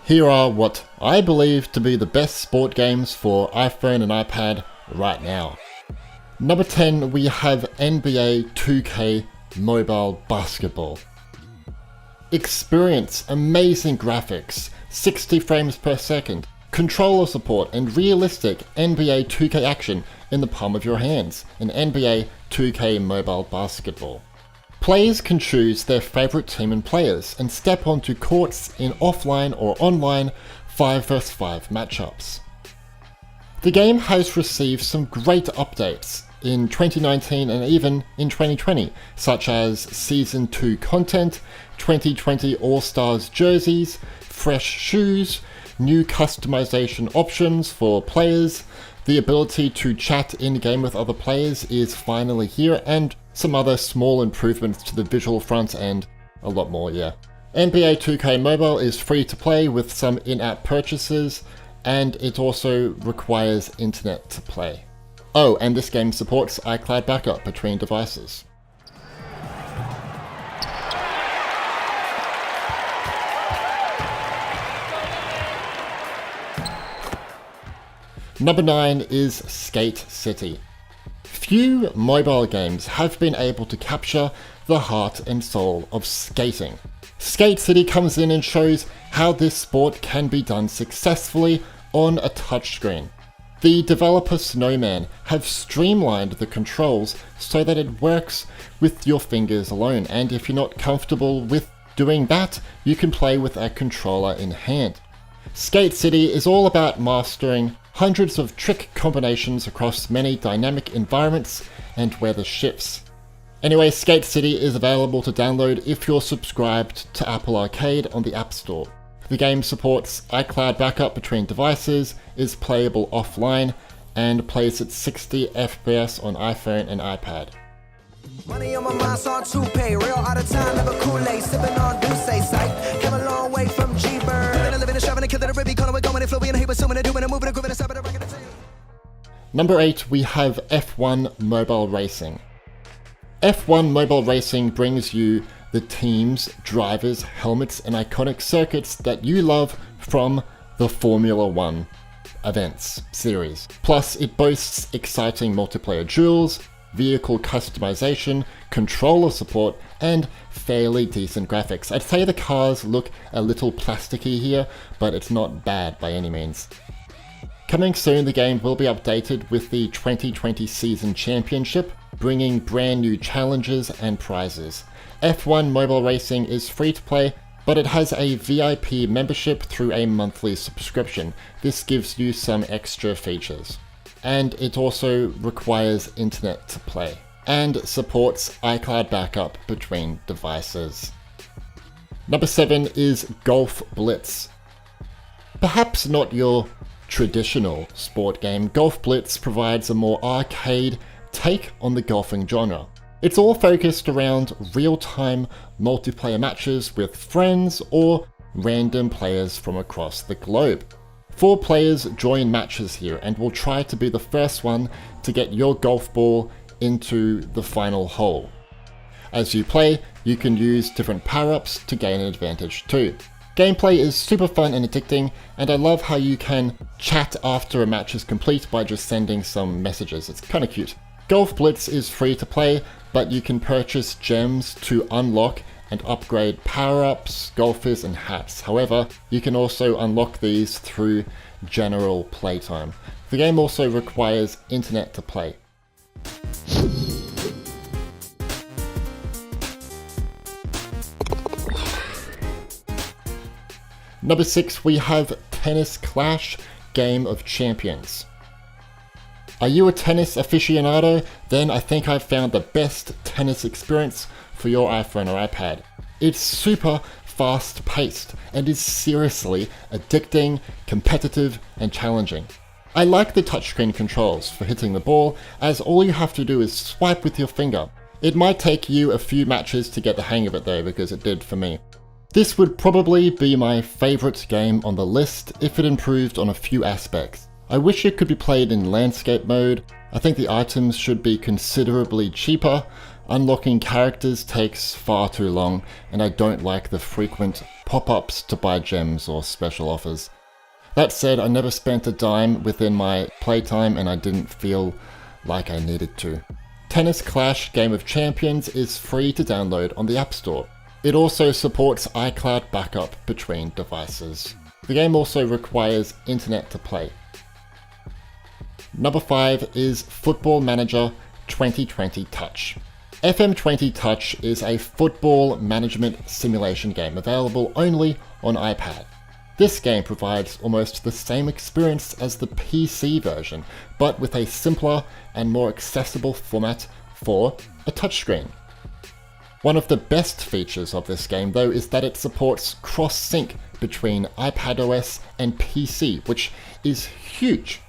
Here are what I believe to be the best sport games for iPhone and iPad right now. Number 10, we have NBA 2K Mobile Basketball. Experience amazing graphics, 60 frames per second, controller support and realistic NBA 2K action in the palm of your hands in NBA 2K Mobile Basketball. Players can choose their favourite team and players and step onto courts in offline or online 5 vs 5 matchups. The game has received some great updates in 2019 and even in 2020, such as Season 2 content, 2020 All-Stars jerseys, fresh shoes, new customization options for players, the ability to chat in-game with other players is finally here, and some other small improvements to the visual front end, a lot more, yeah. NBA 2K Mobile is free to play with some in-app purchases, and it also requires internet to play. Oh, and this game supports iCloud backup between devices. Number 9 is Skate City. Few mobile games have been able to capture the heart and soul of skating. Skate City comes in and shows how this sport can be done successfully on a touchscreen. The developer Snowman have streamlined the controls so that it works with your fingers alone, and if you're not comfortable with doing that, you can play with a controller in hand. Skate City is all about mastering hundreds of trick combinations across many dynamic environments and weather shifts. Anyway, Skate City is available to download if you're subscribed to Apple Arcade on the App Store. The game supports iCloud backup between devices, is playable offline, and plays at 60 FPS on iPhone and iPad. Money on my mind, so on toupee. Real out of time, never Kool-Aid. Sipping on Douce sight. Came a long way from G-Bird. Living and shoving and killing a ribby. Calling, we're going and flowing and he was swimming and doing and moving and grooving and stopping and rocking and Number 8, we have F1 Mobile Racing. F1 Mobile Racing brings you the teams, drivers, helmets, and iconic circuits that you love from the Formula 1 events series. Plus, it boasts exciting multiplayer duels, vehicle customization, controller support, and fairly decent graphics. I'd say the cars look a little plasticky here, but it's not bad by any means. Coming soon, the game will be updated with the 2020 Season Championship, bringing brand new challenges and prizes. F1 Mobile Racing is free to play, but it has a VIP membership through a monthly subscription. This gives you some extra features. And it also requires internet to play, and supports iCloud backup between devices. Number 7 is Golf Blitz. Perhaps not your traditional sport game, Golf Blitz provides a more arcade take on the golfing genre. It's all focused around real-time multiplayer matches with friends or random players from across the globe. 4 players join matches here and will try to be the first one to get your golf ball into the final hole. As you play, you can use different power-ups to gain an advantage too. Gameplay is super fun and addicting, and I love how you can chat after a match is complete by just sending some messages. It's kinda cute. Golf Blitz is free to play, but you can purchase gems to unlock and upgrade power-ups, golfers, and hats. However, you can also unlock these through general playtime. The game also requires internet to play. Number 6, we have Tennis Clash Game of Champions. Are you a tennis aficionado? Then I think I've found the best tennis experience for your iPhone or iPad. It's super fast-paced and is seriously addicting, competitive, and challenging. I like the touchscreen controls for hitting the ball, as all you have to do is swipe with your finger. It might take you a few matches to get the hang of it though, because it did for me. This would probably be my favourite game on the list if it improved on a few aspects. I wish it could be played in landscape mode. I think the items should be considerably cheaper. Unlocking characters takes far too long, and I don't like the frequent pop-ups to buy gems or special offers. That said, I never spent a dime within my playtime and I didn't feel like I needed to. Tennis Clash Game of Champions is free to download on the App Store. It also supports iCloud backup between devices. The game also requires internet to play. Number 5 is Football Manager 2020 Touch. FM20 Touch is a football management simulation game available only on iPad. This game provides almost the same experience as the PC version, but with a simpler and more accessible format for a touchscreen. One of the best features of this game, though, is that it supports cross-sync between iPadOS and PC, which is huge.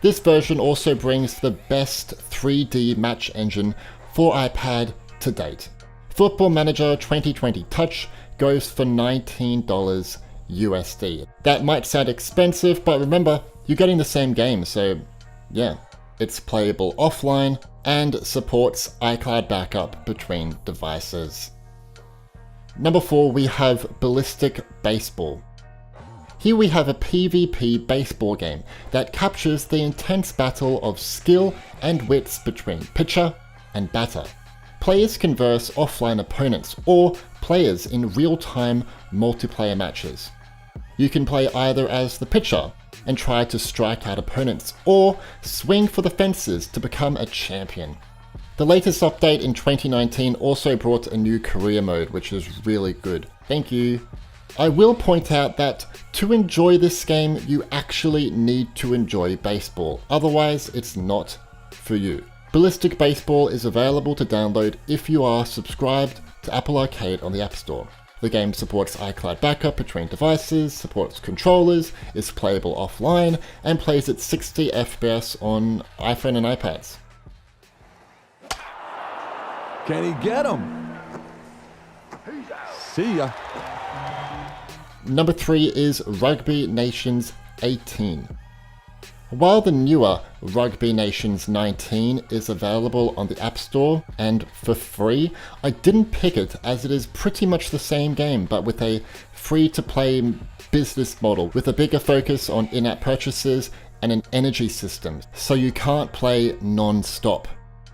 This version also brings the best 3D match engine for iPad to date. Football Manager 2020 Touch goes for $19 USD. That might sound expensive, but remember, you're getting the same game, so yeah. It's playable offline and supports iCloud backup between devices. Number 4, we have Ballistic Baseball. Here we have a PvP baseball game that captures the intense battle of skill and wits between pitcher and batter. Players can verse offline opponents or players in real-time multiplayer matches. You can play either as the pitcher and try to strike out opponents, or swing for the fences to become a champion. The latest update in 2019 also brought a new career mode, which is really good. Thank you. I will point out that to enjoy this game, you actually need to enjoy baseball. Otherwise, it's not for you. Ballistic Baseball is available to download if you are subscribed to Apple Arcade on the App Store. The game supports iCloud backup between devices, supports controllers, is playable offline, and plays at 60 FPS on iPhone and iPads. Can he get him? See ya. Number 3 is Rugby Nations 18. While the newer Rugby Nations 19 is available on the App Store and for free, I didn't pick it as it is pretty much the same game but with a free-to-play business model with a bigger focus on in-app purchases and an energy system, so you can't play non-stop.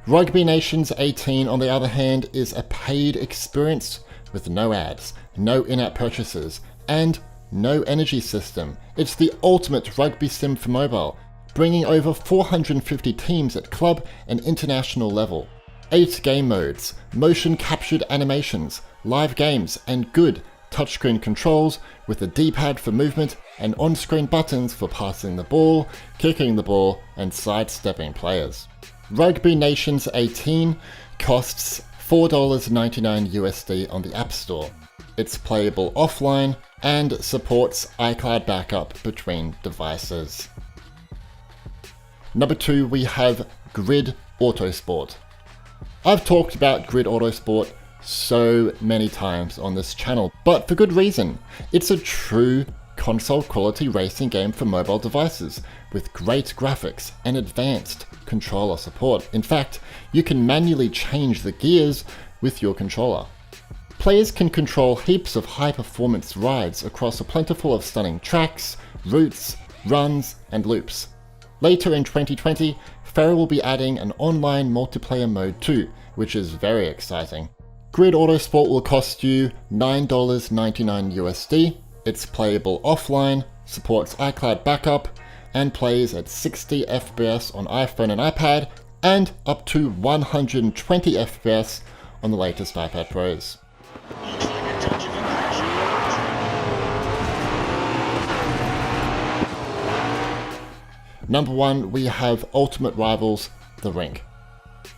Rugby Nations 18, on the other hand, is a paid experience with no ads, no in-app purchases, and no energy system. It's the ultimate rugby sim for mobile, bringing over 450 teams at club and international level. 8 game modes, motion captured animations, live games, and good touchscreen controls with a D-pad for movement and on-screen buttons for passing the ball, kicking the ball, and sidestepping players. Rugby Nations 18 costs $4.99 USD on the App Store. It's playable offline and supports iCloud backup between devices. Number 2, we have Grid Autosport. I've talked about Grid Autosport so many times on this channel, but for good reason. It's a true console quality racing game for mobile devices with great graphics and advanced controller support. In fact, you can manually change the gears with your controller. Players can control heaps of high-performance rides across a plentiful of stunning tracks, routes, runs, and loops. Later in 2020, Ferro will be adding an online multiplayer mode too, which is very exciting. Grid Autosport will cost you $9.99 USD. It's playable offline, supports iCloud backup, and plays at 60 FPS on iPhone and iPad, and up to 120 FPS on the latest iPad Pros. Number 1, we have Ultimate Rivals, the Rink.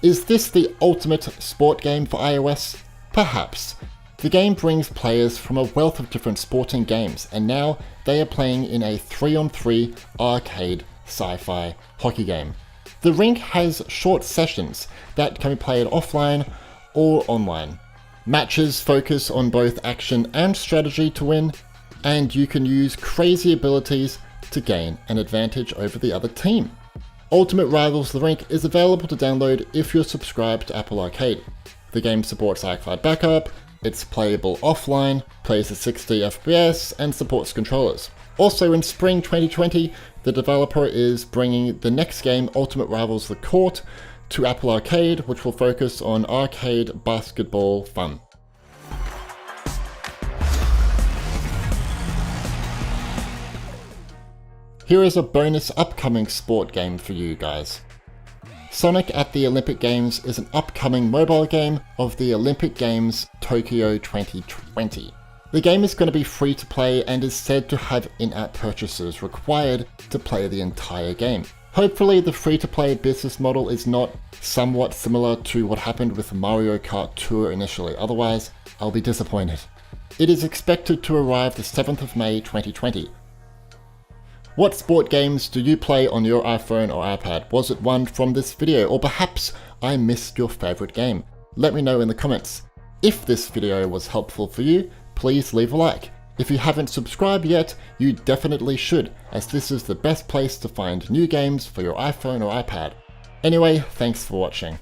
Is this the ultimate sport game for iOS? Perhaps. The game brings players from a wealth of different sporting games, and now they are playing in a 3-on-3 arcade sci-fi hockey game. The Rink has short sessions that can be played offline or online. Matches focus on both action and strategy to win, and you can use crazy abilities to gain an advantage over the other team. Ultimate Rivals The Rink is available to download if you're subscribed to Apple Arcade. The game supports iCloud backup, it's playable offline, plays at 60 FPS, and supports controllers. Also in spring 2020, the developer is bringing the next game, Ultimate Rivals The Court, to Apple Arcade, which will focus on arcade basketball fun. Here is a bonus upcoming sport game for you guys. Sonic at the Olympic Games is an upcoming mobile game of the Olympic Games Tokyo 2020. The game is going to be free to play and is said to have in-app purchases required to play the entire game. Hopefully the free-to-play business model is not somewhat similar to what happened with Mario Kart Tour initially, otherwise I'll be disappointed. It is expected to arrive the 7th of May 2020. What sport games do you play on your iPhone or iPad? Was it one from this video, or perhaps I missed your favorite game? Let me know in the comments. If this video was helpful for you, please leave a like. If you haven't subscribed yet, you definitely should, as this is the best place to find new games for your iPhone or iPad. Anyway, thanks for watching.